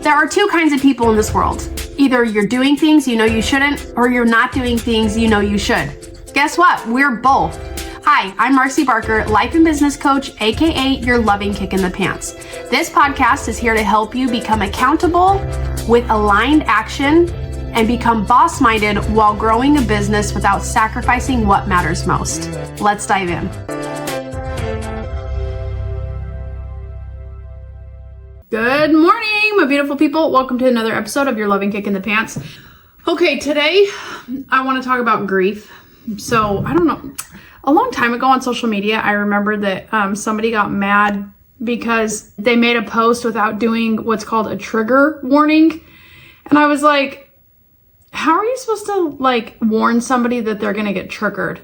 There are two kinds of people in this world. Either you're doing things you know you shouldn't, or you're not doing things you know you should. Guess what? We're both. Hi, I'm Marcy Barker, life and business coach, aka your loving kick in the pants. This podcast is here to help you become accountable with aligned action and become boss-minded while growing a business without sacrificing what matters most. Let's dive in. Good morning, my beautiful people. Welcome to another episode of your loving kick in the pants. Okay, today I want to talk about grief. So, I don't know. A long time ago on social media, I remember that somebody got mad because they made a post without doing what's called a trigger warning. And I was like, how are you supposed to warn somebody that they're going to get triggered?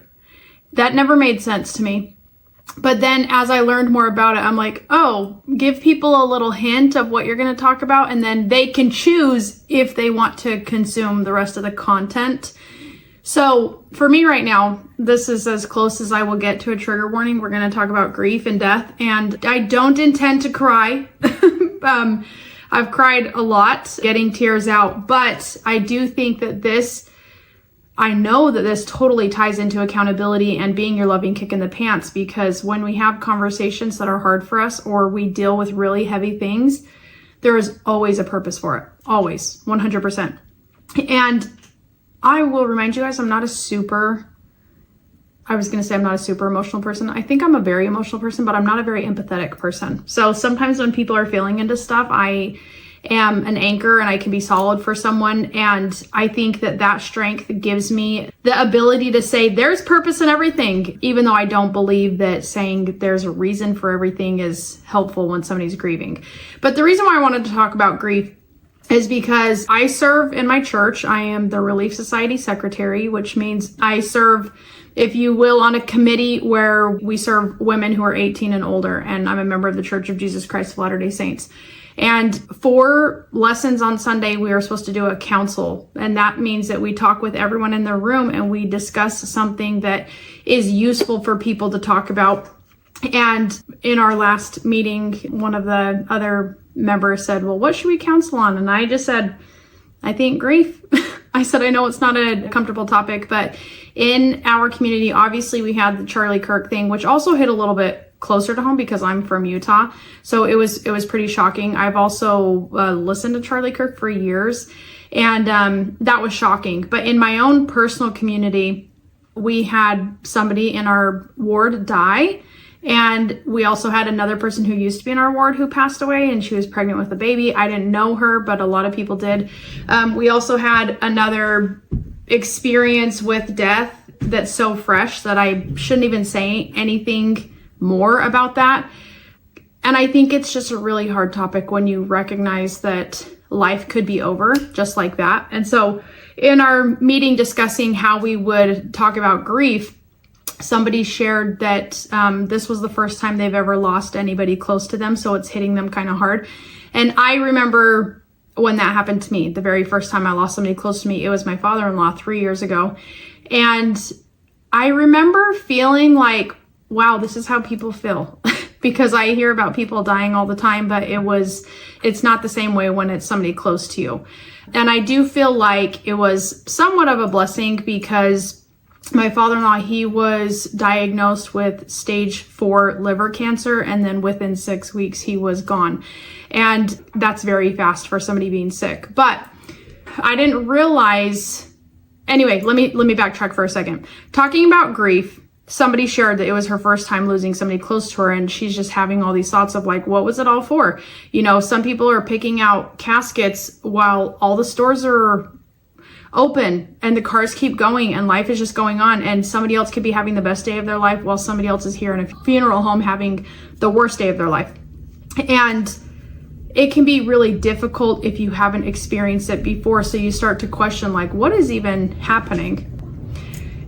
That never made sense to me. But then as I learned more about it, I'm like, oh, give people a little hint of what you're going to talk about, and then they can choose if they want to consume the rest of the content. So for me right now, this is as close as I will get to a trigger warning. We're going to talk about grief and death, and I don't intend to cry. I've cried a lot, getting tears out, but I do think that I know that this totally ties into accountability and being your loving kick in the pants, because when we have conversations that are hard for us or we deal with really heavy things, there is always a purpose for it. Always, 100%. And I will remind you guys, I'm not a super emotional person. I think I'm a very emotional person, but I'm not a very empathetic person. So sometimes when people are feeling into stuff, I am an anchor and I can be solid for someone. And I think that strength gives me the ability to say there's purpose in everything, even though I don't believe that saying there's a reason for everything is helpful when somebody's grieving. But the reason why I wanted to talk about grief is because I serve in my church. I am the Relief Society secretary, which means I serve, if you will, on a committee where we serve women who are 18 and older. And I'm a member of the Church of Jesus Christ of Latter-day Saints. And for lessons on Sunday, we are supposed to do a council. And that means that we talk with everyone in the room and we discuss something that is useful for people to talk about. And in our last meeting, one of the other members said, well, what should we counsel on? And I just said, I think grief. I said, I know it's not a comfortable topic, but in our community, obviously we had the Charlie Kirk thing, which also hit a little bit closer to home because I'm from Utah. So it was pretty shocking. I've also listened to Charlie Kirk for years, and that was shocking. But in my own personal community, we had somebody in our ward die. And we also had another person who used to be in our ward who passed away, and she was pregnant with a baby. I didn't know her, but a lot of people did. We also had another experience with death that's so fresh that I shouldn't even say anything more about that. And I think it's just a really hard topic when you recognize that life could be over just like that. And so in our meeting discussing how we would talk about grief, somebody shared that this was the first time they've ever lost anybody close to them, so it's hitting them kind of hard. And I remember when that happened to me, the very first time I lost somebody close to me, it was my father-in-law 3 years ago. And I remember feeling like, wow, this is how people feel. Because I hear about people dying all the time, but it's not the same way when it's somebody close to you. And I do feel like it was somewhat of a blessing because my father-in-law, he was diagnosed with stage 4 liver cancer, and then within 6 weeks he was gone. And that's very fast for somebody being sick. But I didn't realize, anyway, let me backtrack for a second. Talking about grief, somebody shared that it was her first time losing somebody close to her, and she's just having all these thoughts of like, what was it all for? You know, some people are picking out caskets while all the stores are open and the cars keep going and life is just going on, and somebody else could be having the best day of their life while somebody else is here in a funeral home having the worst day of their life. And it can be really difficult if you haven't experienced it before, so you start to question like, what is even happening?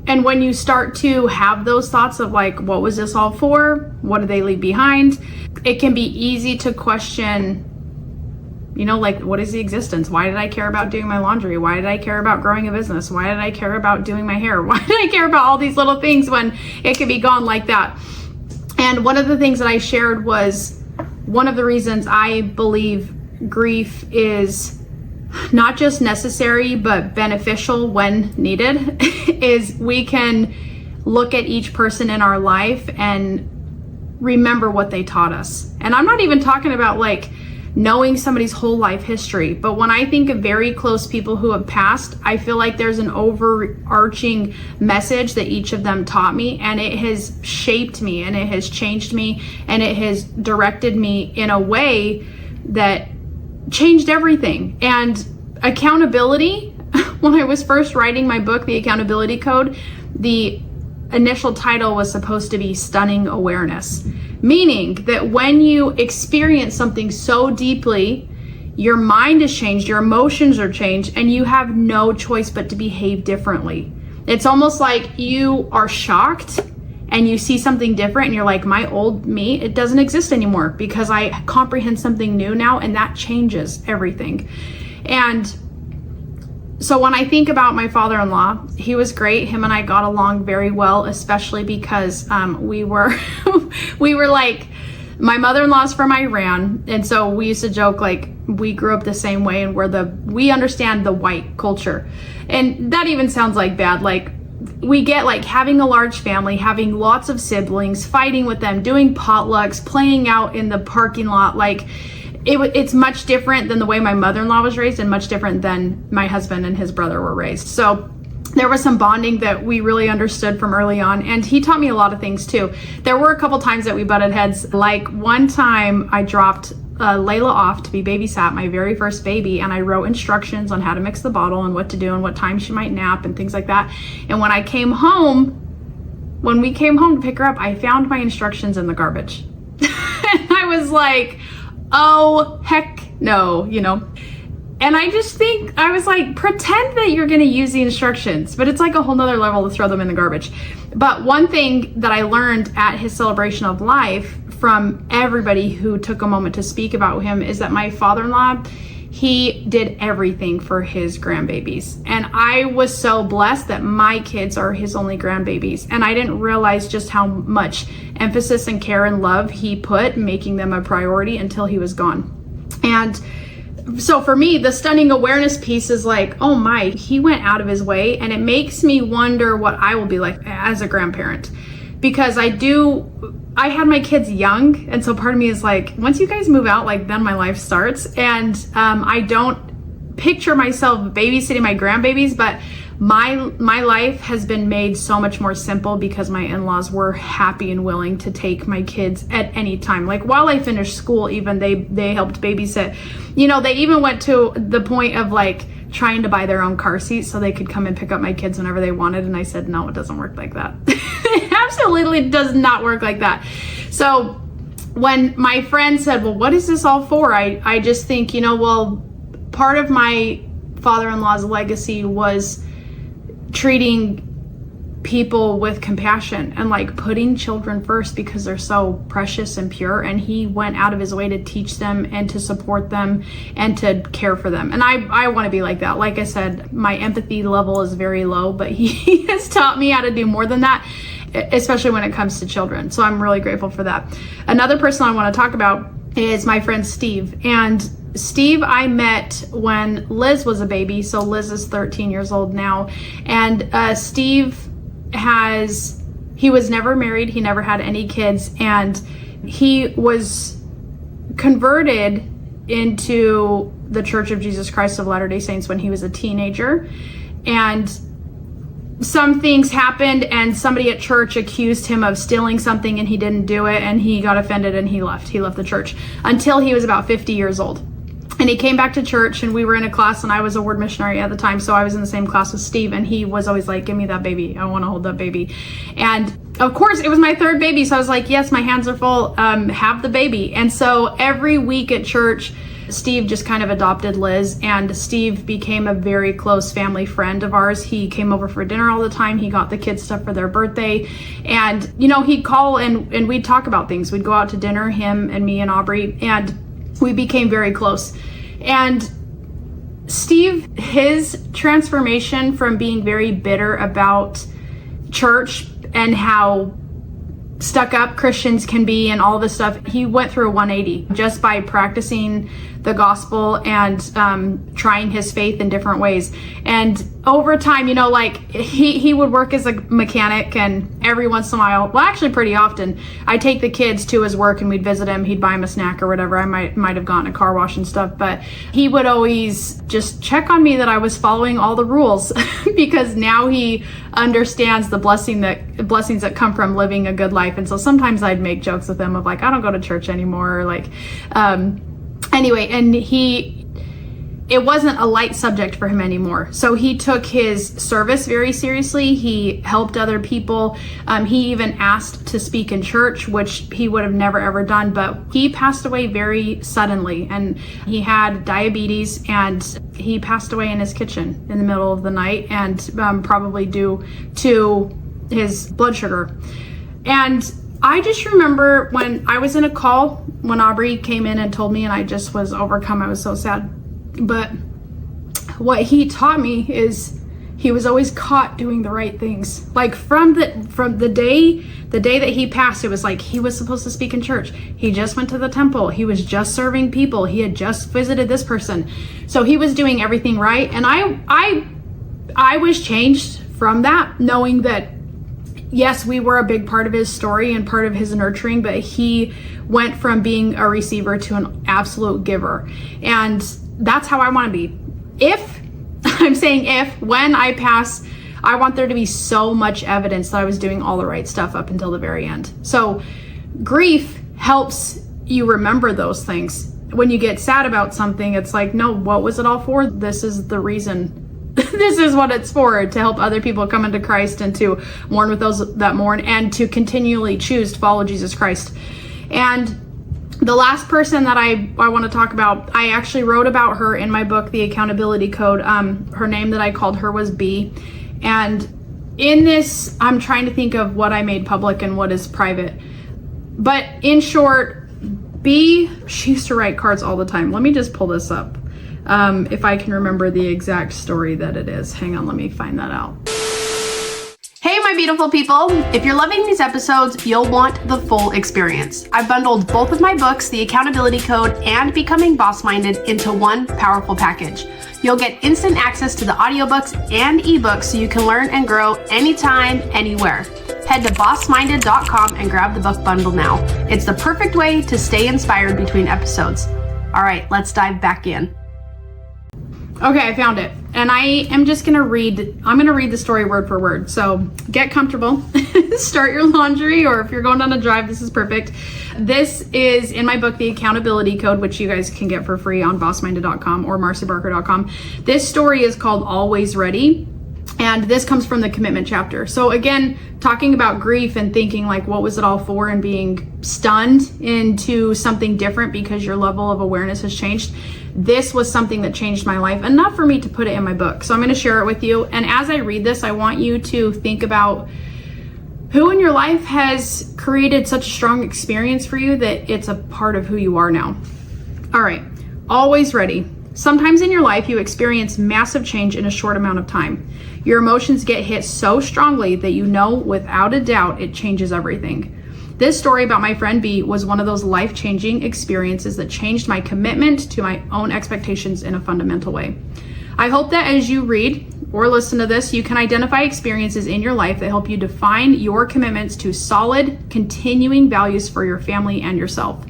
And when you start to have those thoughts of like, what was this all for? What did they leave behind? It can be easy to question, you know, like, what is the existence? Why did I care about doing my laundry? Why did I care about growing a business? Why did I care about doing my hair? Why did I care about all these little things when it could be gone like that? And one of the things that I shared was one of the reasons I believe grief is not just necessary, but beneficial when needed, is we can look at each person in our life and remember what they taught us. And I'm not even talking about like knowing somebody's whole life history, but when I think of very close people who have passed, I feel like there's an overarching message that each of them taught me, and it has shaped me, and it has changed me, and it has directed me in a way that changed everything. And accountability, when I was first writing my book, The Accountability Code, the initial title was supposed to be Stunning Awareness, meaning that when you experience something so deeply, your mind is changed, your emotions are changed, and you have no choice but to behave differently. It's almost like you are shocked and you see something different and you're like, my old me, it doesn't exist anymore because I comprehend something new now, and that changes everything. And so when I think about my father-in-law, he was great. Him and I got along very well, especially because we were like, my mother-in-law's from Iran, and so we used to joke like we grew up the same way, and we understand the white culture. And that even sounds like bad. Like, we get like having a large family, having lots of siblings, fighting with them, doing potlucks, playing out in the parking lot, like it's much different than the way my mother-in-law was raised, and much different than my husband and his brother were raised. So there was some bonding that we really understood from early on, and he taught me a lot of things too. There were a couple times that we butted heads. Like one time I dropped Layla off to be babysat, my very first baby, and I wrote instructions on how to mix the bottle and what to do and what time she might nap and things like that. And when we came home to pick her up, I found my instructions in the garbage. And I was like, oh, heck no, And I just think, I was like, pretend that you're gonna use the instructions, but it's like a whole nother level to throw them in the garbage. But one thing that I learned at his celebration of life from everybody who took a moment to speak about him is that my father-in-law, he did everything for his grandbabies. And I was so blessed that my kids are his only grandbabies. And I didn't realize just how much emphasis and care and love he put making them a priority until he was gone. And so for me, the stunning awareness piece is like, oh my, he went out of his way, and it makes me wonder what I will be like as a grandparent. Because I had my kids young, and so part of me is like, once you guys move out, like then my life starts. And I don't picture myself babysitting my grandbabies, but my life has been made so much more simple because my in-laws were happy and willing to take my kids at any time. Like while I finished school, even they helped babysit. They even went to the point of like trying to buy their own car seats so they could come and pick up my kids whenever they wanted. And I said, no, it doesn't work like that. It absolutely does not work like that. So when my friend said, well, what is this all for? I just think, part of my father-in-law's legacy was treating people with compassion and like putting children first because they're so precious and pure, and he went out of his way to teach them and to support them and to care for them. And I want to be like that. Like I said, my empathy level is very low, but he has taught me how to do more than that, especially when it comes to children. So I'm really grateful for that. Another person I want to talk about is my friend Steve. And Steve I met when Liz was a baby. So Liz is 13 years old now. And Steve he was never married. He never had any kids. And he was converted into the Church of Jesus Christ of Latter-day Saints when he was a teenager. And some things happened, and somebody at church accused him of stealing something, and he didn't do it, and he got offended and he left the church until he was about 50 years old. And he came back to church, and we were in a class, and I was a word missionary at the time, so I was in the same class with Steve, and he was always like, give me that baby, I want to hold that baby. And of course it was my third baby, so I was like, yes, my hands are full, have the baby. And so every week at church, Steve just kind of adopted Liz, and Steve became a very close family friend of ours. He came over for dinner all the time. He got the kids stuff for their birthday, and he'd call and we'd talk about things. We'd go out to dinner, him and me and Aubrey, and we became very close. And Steve, his transformation from being very bitter about church and how stuck up Christians can be and all this stuff. He went through a 180 just by practicing the gospel and trying his faith in different ways. And over time, you know, like he would work as a mechanic, and every once in a while, well, actually pretty often, I'd take the kids to his work and we'd visit him. He'd buy him a snack or whatever. I might have gotten a car wash and stuff, but he would always just check on me that I was following all the rules because now he understands the blessings that come from living a good life. And so sometimes I'd make jokes with him of like, I don't go to church anymore, or like anyway, and it wasn't a light subject for him anymore. So he took his service very seriously. He helped other people. He even asked to speak in church, which he would have never ever done, but he passed away very suddenly, and he had diabetes, and he passed away in his kitchen in the middle of the night, and probably due to his blood sugar. And I just remember when I was in a call, when Aubrey came in and told me, and I just was overcome. I was so sad. But what he taught me is he was always caught doing the right things. Like from the day that he passed, it was like he was supposed to speak in church. He just went to the temple. He was just serving people. He had just visited this person. So he was doing everything right. And I was changed from that, knowing that yes, we were a big part of his story and part of his nurturing, but he went from being a receiver to an absolute giver. And that's how I want to be. When I pass, I want there to be so much evidence that I was doing all the right stuff up until the very end. So grief helps you remember those things. When you get sad about something, it's like, no, what was it all for? This is the reason. This is what it's for, to help other people come into Christ and to mourn with those that mourn and to continually choose to follow Jesus Christ. And the last person that I want to talk about, I actually wrote about her in my book, The Accountability Code. Her name that I called her was B. And in this, I'm trying to think of what I made public and what is private. But in short, B, she used to write cards all the time. Let me just pull this up. If I can remember the exact story that it is. Hang on, let me find that out. Hey, my beautiful people. If you're loving these episodes, you'll want the full experience. I've bundled both of my books, The Accountability Code and Becoming Boss Minded, into one powerful package. You'll get instant access to the audiobooks and ebooks so you can learn and grow anytime, anywhere. Head to bossminded.com and grab the book bundle now. It's the perfect way to stay inspired between episodes. All right, let's dive back in. Okay, I found it. And I'm going to read the story word for word. So get comfortable, start your laundry, or if you're going on a drive, this is perfect. This is in my book, The Accountability Code, which you guys can get for free on bossminded.com or marcybarker.com. This story is called Always Ready. And this comes from the commitment chapter. So again, talking about grief and thinking like, what was it all for, and being stunned into something different because your level of awareness has changed. This was something that changed my life, enough for me to put it in my book. So I'm going to share it with you. And as I read this, I want you to think about who in your life has created such a strong experience for you that it's a part of who you are now. All right, always ready. Sometimes in your life, you experience massive change in a short amount of time. Your emotions get hit so strongly that you know without a doubt it changes everything. This story about my friend B was one of those life-changing experiences that changed my commitment to my own expectations in a fundamental way. I hope that as you read or listen to this, you can identify experiences in your life that help you define your commitments to solid, continuing values for your family and yourself.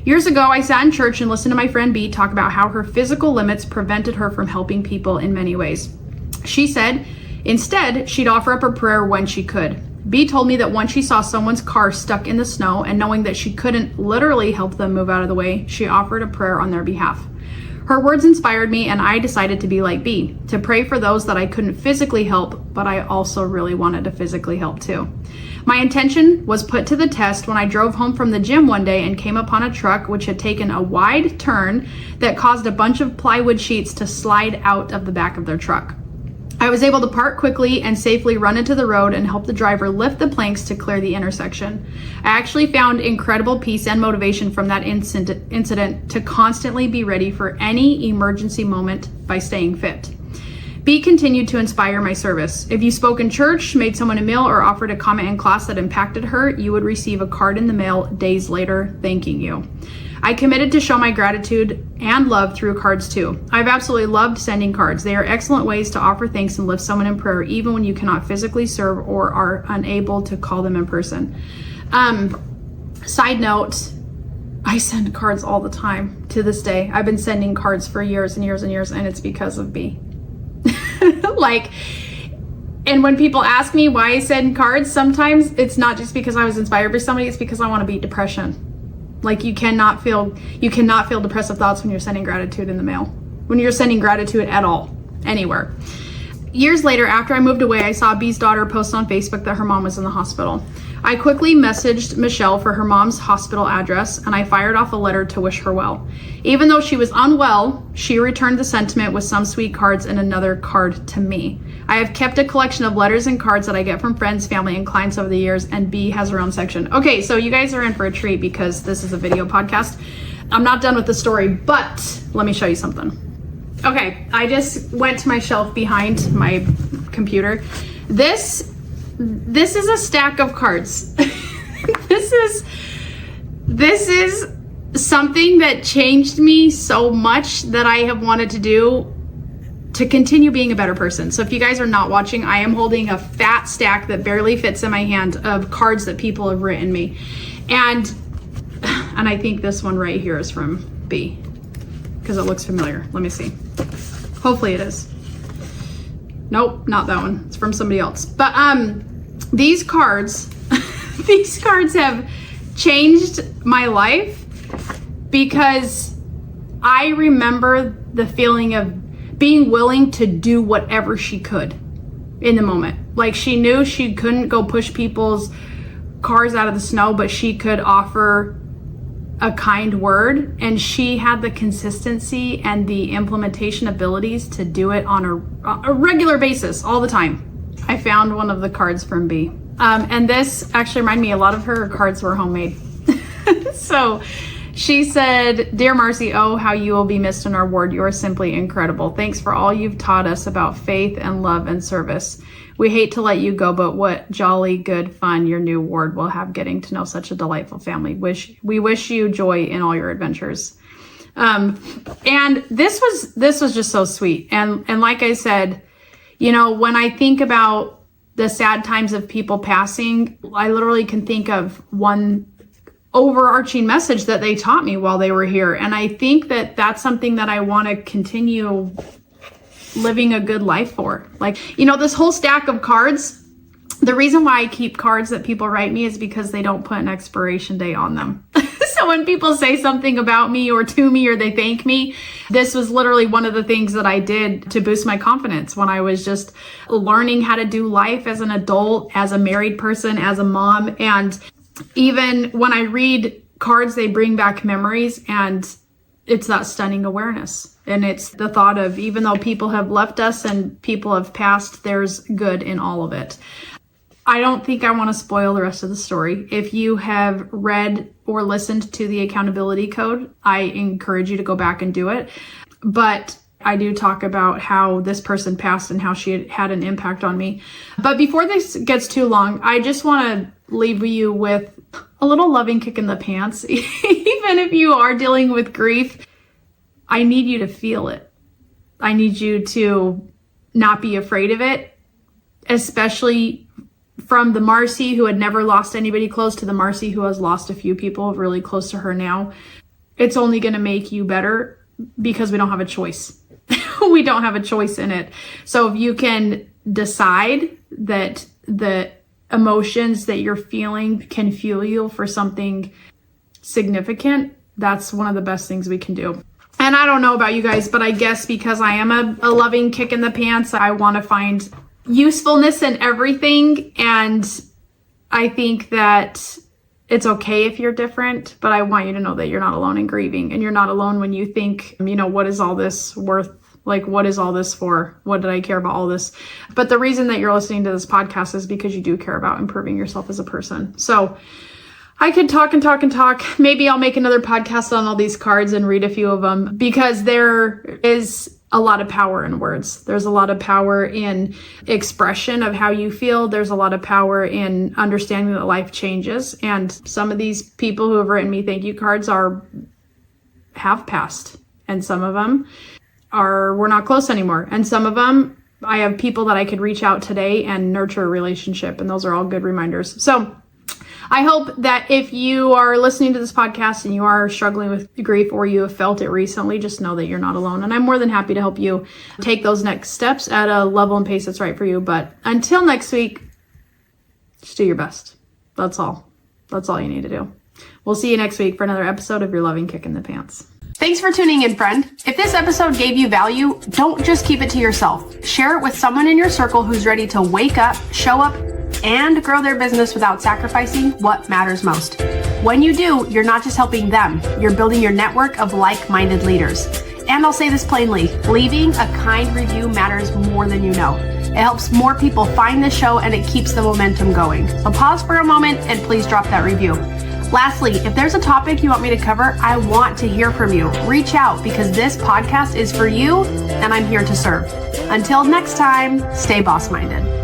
Years ago, I sat in church and listened to my friend B talk about how her physical limits prevented her from helping people in many ways. She said, instead, she'd offer up a prayer when she could. B told me that once she saw someone's car stuck in the snow, and knowing that she couldn't literally help them move out of the way, she offered a prayer on their behalf. Her words inspired me, and I decided to be like B, to pray for those that I couldn't physically help, but I also really wanted to physically help too. My intention was put to the test when I drove home from the gym one day and came upon a truck which had taken a wide turn that caused a bunch of plywood sheets to slide out of the back of their truck. I was able to park quickly and safely run into the road and help the driver lift the planks to clear the intersection. I actually found incredible peace and motivation from that incident to constantly be ready for any emergency moment by staying fit. B continued to inspire my service. If you spoke in church, made someone a meal, or offered a comment in class that impacted her, you would receive a card in the mail days later thanking you. I committed to show my gratitude and love through cards too. I've absolutely loved sending cards. They are excellent ways to offer thanks and lift someone in prayer, even when you cannot physically serve or are unable to call them in person. Side note, I send cards all the time to this day. I've been sending cards for years and years and years, and it's because of B. And when people ask me why I send cards, sometimes it's not just because I was inspired by somebody, it's because I want to beat depression. Like you cannot feel depressive thoughts when you're sending gratitude in the mail, when you're sending gratitude at all, anywhere. Years later, after I moved away, I saw B's daughter post on Facebook that her mom was in the hospital. I quickly messaged Michelle for her mom's hospital address, and I fired off a letter to wish her well. Even though she was unwell, she returned the sentiment with some sweet cards and another card to me. I have kept a collection of letters and cards that I get from friends, family, and clients over the years, and B has her own section. Okay, so you guys are in for a treat because this is a video podcast. I'm not done with the story, but let me show you something. Okay, I just went to my shelf behind my computer. This is a stack of cards. This is something that changed me so much that I have wanted to do to continue being a better person. So if you guys are not watching, I am holding a fat stack that barely fits in my hand of cards that people have written me. And I think this one right here is from B because it looks familiar. Let me see. Hopefully it is. Nope, not that one. It's from somebody else. But these cards, these cards have changed my life because I remember the feeling of being willing to do whatever she could in the moment. Like she knew she couldn't go push people's cars out of the snow, but she could offer a kind word, and she had the consistency and the implementation abilities to do it on a regular basis all the time. I found one of the cards from B. And this actually reminded me, a lot of her cards were homemade. So she said, "Dear Marcy, oh, how you will be missed in our ward. You are simply incredible. Thanks for all you've taught us about faith and love and service. We hate to let you go, but what jolly good fun your new ward will have getting to know such a delightful family. We wish you joy in all your adventures." And this was just so sweet. And like I said, you know, when I think about the sad times of people passing, I literally can think of one overarching message that they taught me while they were here. And I think that that's something that I want to continue living a good life for. Like, you know, this whole stack of cards, the reason why I keep cards that people write me is because they don't put an expiration date on them. So when people say something about me or to me or they thank me, this was literally one of the things that I did to boost my confidence when I was just learning how to do life as an adult, as a married person, as a mom. And even when I read cards, they bring back memories, and it's that stunning awareness. And it's the thought of, even though people have left us and people have passed, there's good in all of it. I don't think I want to spoil the rest of the story. If you have read or listened to the accountability code, I encourage you to go back and do it. But I do talk about how this person passed and how she had an impact on me. But before this gets too long, I just want to leave you with a little loving kick in the pants. Even if you are dealing with grief, I need you to feel it. I need you to not be afraid of it, especially from the Marcy who had never lost anybody close to the Marcy who has lost a few people really close to her now. It's only going to make you better because we don't have a choice. We don't have a choice in it. So if you can decide that the emotions that you're feeling can fuel you for something significant, that's one of the best things we can do. And I don't know about you guys, but I guess because I am a loving kick in the pants, I want to find usefulness in everything. And I think that it's okay if you're different, but I want you to know that you're not alone in grieving, and you're not alone when you think, you know, what is all this worth? Like, what is all this for? What did I care about all this? But the reason that you're listening to this podcast is because you do care about improving yourself as a person. So I could talk and talk and talk. Maybe I'll make another podcast on all these cards and read a few of them, because there is a lot of power in words. There's a lot of power in expression of how you feel. There's a lot of power in understanding that life changes. And some of these people who have written me thank you cards have passed. And some of them we're not close anymore. And some of them, I have people that I could reach out today and nurture a relationship. And those are all good reminders. So I hope that if you are listening to this podcast and you are struggling with grief or you have felt it recently, just know that you're not alone. And I'm more than happy to help you take those next steps at a level and pace that's right for you. But until next week, just do your best. That's all. That's all you need to do. We'll see you next week for another episode of Your Loving Kick in the Pants. Thanks for tuning in, friend. If this episode gave you value, don't just keep it to yourself. Share it with someone in your circle who's ready to wake up, show up, and grow their business without sacrificing what matters most. When you do, you're not just helping them, you're building your network of like-minded leaders. And I'll say this plainly, leaving a kind review matters more than you know. It helps more people find the show and it keeps the momentum going. So pause for a moment and please drop that review. Lastly, if there's a topic you want me to cover, I want to hear from you. Reach out because this podcast is for you and I'm here to serve. Until next time, stay boss-minded.